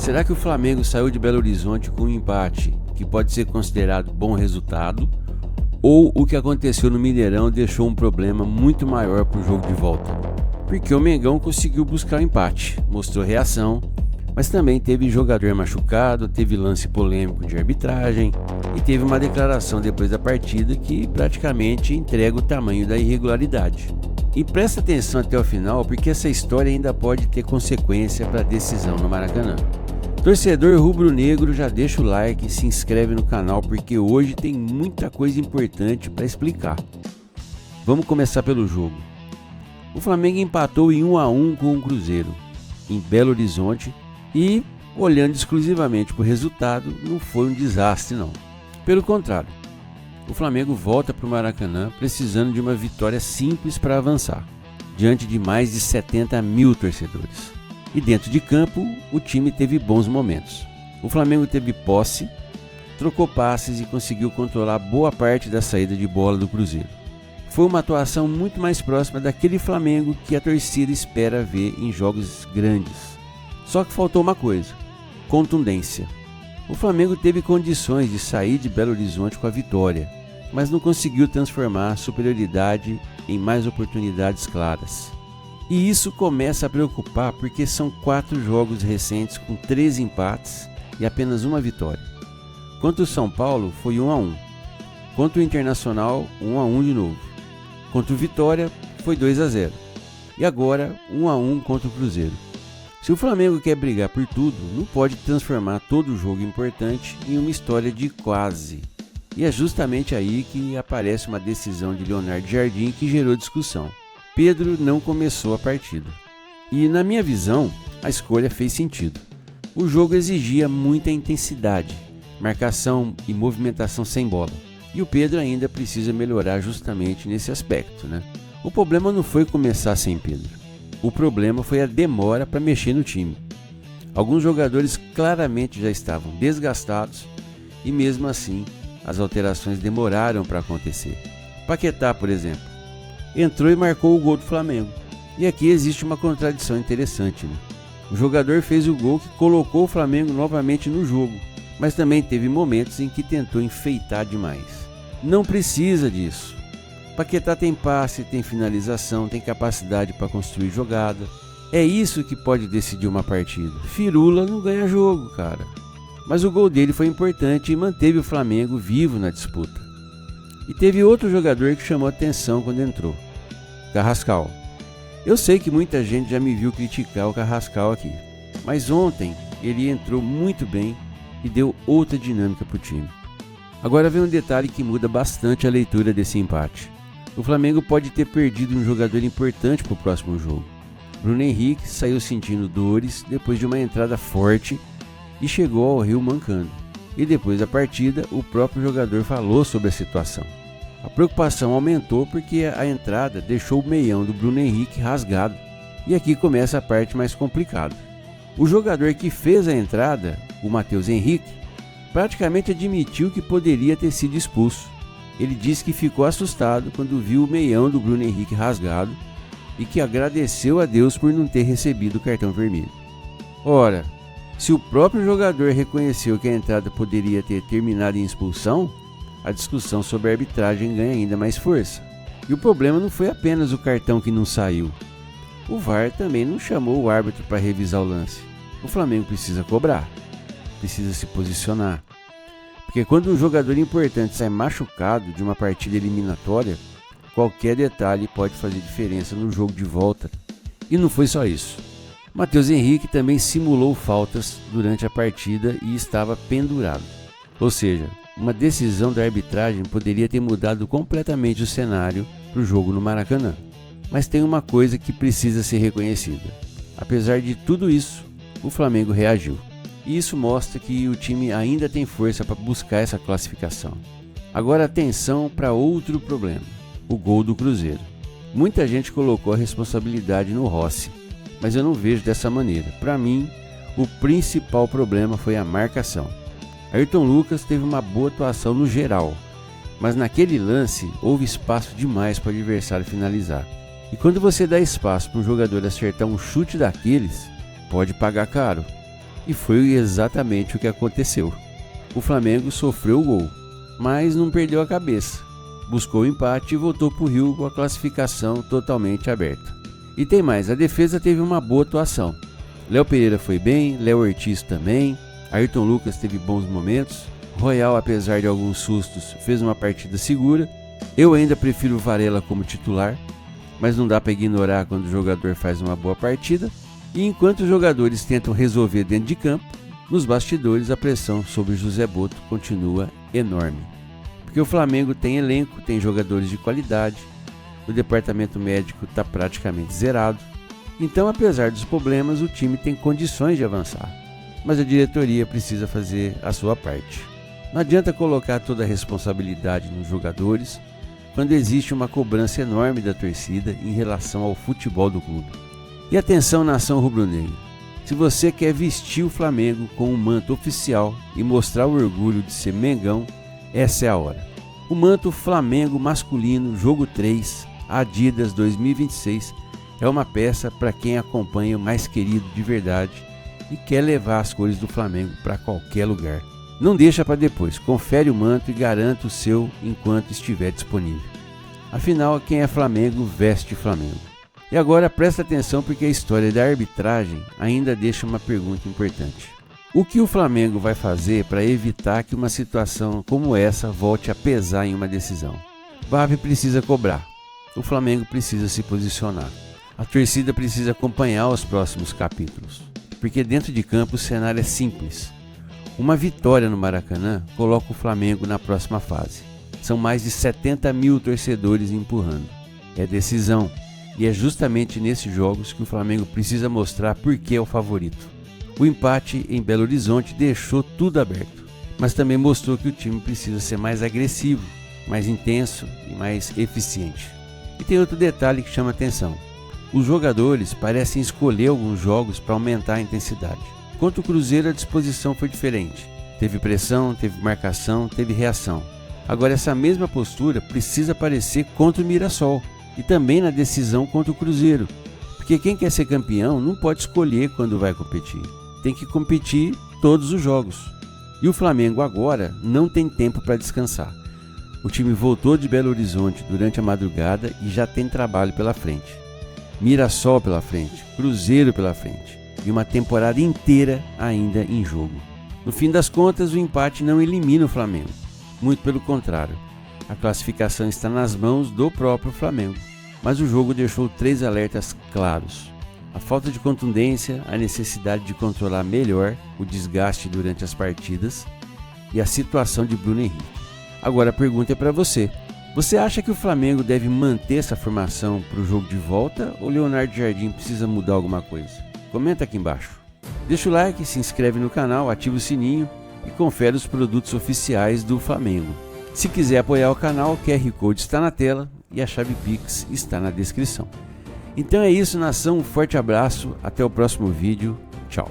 Será que o Flamengo saiu de Belo Horizonte com um empate que pode ser considerado bom resultado? Ou o que aconteceu no Mineirão deixou um problema muito maior para o jogo de volta? Porque o Mengão conseguiu buscar o empate, mostrou reação, mas também teve jogador machucado, teve lance polêmico de arbitragem e teve uma declaração depois da partida que praticamente entrega o tamanho da irregularidade. E presta atenção até o final, porque essa história ainda pode ter consequência para a decisão no Maracanã. Torcedor rubro-negro, já deixa o like e se inscreve no canal, porque hoje tem muita coisa importante para explicar. Vamos começar pelo jogo. O Flamengo empatou em 1-1 com o Cruzeiro, em Belo Horizonte, e, olhando exclusivamente para o resultado, não foi um desastre não. Pelo contrário, o Flamengo volta para o Maracanã precisando de uma vitória simples para avançar, diante de mais de 70 mil torcedores. E dentro de campo, o time teve bons momentos. O Flamengo teve posse, trocou passes e conseguiu controlar boa parte da saída de bola do Cruzeiro. Foi uma atuação muito mais próxima daquele Flamengo que a torcida espera ver em jogos grandes. Só que faltou uma coisa: contundência. O Flamengo teve condições de sair de Belo Horizonte com a vitória, mas não conseguiu transformar a superioridade em mais oportunidades claras. E isso começa a preocupar porque são 4 jogos recentes com 3 empates e apenas uma vitória. Contra o São Paulo foi 1-1, contra o Internacional 1-1 de novo, contra o Vitória foi 2-0 e agora 1-1 contra o Cruzeiro. Se o Flamengo quer brigar por tudo, não pode transformar todo jogo importante em uma história de quase. E é justamente aí que aparece uma decisão de Leonardo Jardim que gerou discussão. Pedro não começou a partida. E na minha visão, a escolha fez sentido. O jogo exigia muita intensidade, marcação e movimentação sem bola. E o Pedro ainda precisa melhorar justamente nesse aspecto, né? O problema não foi começar sem Pedro. O problema foi a demora para mexer no time. Alguns jogadores claramente já estavam desgastados e mesmo assim as alterações demoraram para acontecer. Paquetá, por exemplo, entrou e marcou o gol do Flamengo. E aqui existe uma contradição interessante, né? O jogador fez o gol que colocou o Flamengo novamente no jogo, mas também teve momentos em que tentou enfeitar demais. Não precisa disso. Paquetá tem passe, tem finalização, tem capacidade para construir jogada. É isso que pode decidir uma partida. Firula não ganha jogo, cara. Mas o gol dele foi importante e manteve o Flamengo vivo na disputa. E teve outro jogador que chamou atenção quando entrou: Carrascal. Eu sei que muita gente já me viu criticar o Carrascal aqui, mas ontem ele entrou muito bem e deu outra dinâmica para o time. Agora vem um detalhe que muda bastante a leitura desse empate. O Flamengo pode ter perdido um jogador importante para o próximo jogo. Bruno Henrique saiu sentindo dores depois de uma entrada forte e chegou ao Rio mancando. E depois da partida, o próprio jogador falou sobre a situação. A preocupação aumentou porque a entrada deixou o meião do Bruno Henrique rasgado. E aqui começa a parte mais complicada. O jogador que fez a entrada, o Matheus Henrique, praticamente admitiu que poderia ter sido expulso. Ele disse que ficou assustado quando viu o meião do Bruno Henrique rasgado e que agradeceu a Deus por não ter recebido o cartão vermelho. Ora, se o próprio jogador reconheceu que a entrada poderia ter terminado em expulsão, a discussão sobre a arbitragem ganha ainda mais força. E o problema não foi apenas o cartão que não saiu. O VAR também não chamou o árbitro para revisar o lance. O Flamengo precisa cobrar, precisa se posicionar. Porque quando um jogador importante sai machucado de uma partida eliminatória, qualquer detalhe pode fazer diferença no jogo de volta. E não foi só isso. Matheus Henrique também simulou faltas durante a partida e estava pendurado. Ou seja, uma decisão da arbitragem poderia ter mudado completamente o cenário para o jogo no Maracanã. Mas tem uma coisa que precisa ser reconhecida. Apesar de tudo isso, o Flamengo reagiu. E isso mostra que o time ainda tem força para buscar essa classificação. Agora atenção para outro problema: o gol do Cruzeiro. Muita gente colocou a responsabilidade no Rossi, mas eu não vejo dessa maneira. Para mim, o principal problema foi a marcação. Ayrton Lucas teve uma boa atuação no geral, mas naquele lance houve espaço demais para o adversário finalizar. E quando você dá espaço para um jogador acertar um chute daqueles, pode pagar caro. E foi exatamente o que aconteceu. O Flamengo sofreu o gol, mas não perdeu a cabeça. Buscou o empate e voltou para o Rio com a classificação totalmente aberta. E tem mais, a defesa teve uma boa atuação. Léo Pereira foi bem, Léo Ortiz também, Ayrton Lucas teve bons momentos, Royal, apesar de alguns sustos, fez uma partida segura. Eu ainda prefiro o Varela como titular, mas não dá para ignorar quando o jogador faz uma boa partida. E enquanto os jogadores tentam resolver dentro de campo, nos bastidores a pressão sobre José Botto continua enorme. Porque o Flamengo tem elenco, tem jogadores de qualidade, o departamento médico está praticamente zerado. Então, apesar dos problemas, o time tem condições de avançar. Mas a diretoria precisa fazer a sua parte. Não adianta colocar toda a responsabilidade nos jogadores quando existe uma cobrança enorme da torcida em relação ao futebol do clube. E atenção, nação rubro-negra, se você quer vestir o Flamengo com um manto oficial e mostrar o orgulho de ser Mengão, essa é a hora. O manto Flamengo masculino jogo 3 Adidas 2026 é uma peça para quem acompanha o mais querido de verdade e quer levar as cores do Flamengo para qualquer lugar. Não deixa para depois, confere o manto e garanta o seu enquanto estiver disponível. Afinal, quem é Flamengo veste Flamengo. E agora presta atenção porque a história da arbitragem ainda deixa uma pergunta importante. O que o Flamengo vai fazer para evitar que uma situação como essa volte a pesar em uma decisão? O VAR precisa cobrar, o Flamengo precisa se posicionar, a torcida precisa acompanhar os próximos capítulos, porque dentro de campo o cenário é simples. Uma vitória no Maracanã coloca o Flamengo na próxima fase. São mais de 70 mil torcedores empurrando. É decisão. E é justamente nesses jogos que o Flamengo precisa mostrar por que é o favorito. O empate em Belo Horizonte deixou tudo aberto, mas também mostrou que o time precisa ser mais agressivo, mais intenso e mais eficiente. E tem outro detalhe que chama atenção. Os jogadores parecem escolher alguns jogos para aumentar a intensidade. Contra o Cruzeiro a disposição foi diferente. Teve pressão, teve marcação, teve reação. Agora essa mesma postura precisa aparecer contra o Mirassol. E também na decisão contra o Cruzeiro, porque quem quer ser campeão não pode escolher quando vai competir, tem que competir todos os jogos. E o Flamengo agora não tem tempo para descansar. O time voltou de Belo Horizonte durante a madrugada e já tem trabalho pela frente. Mirassol pela frente, Cruzeiro pela frente e uma temporada inteira ainda em jogo. No fim das contas, o empate não elimina o Flamengo, muito pelo contrário. A classificação está nas mãos do próprio Flamengo, mas o jogo deixou 3 alertas claros. A falta de contundência, a necessidade de controlar melhor o desgaste durante as partidas e a situação de Bruno Henrique. Agora a pergunta é para você. Você acha que o Flamengo deve manter essa formação para o jogo de volta ou Leonardo Jardim precisa mudar alguma coisa? Comenta aqui embaixo. Deixa o like, se inscreve no canal, ativa o sininho e confere os produtos oficiais do Flamengo. Se quiser apoiar o canal, o QR Code está na tela e a chave Pix está na descrição. Então é isso, nação, um forte abraço, até o próximo vídeo, tchau.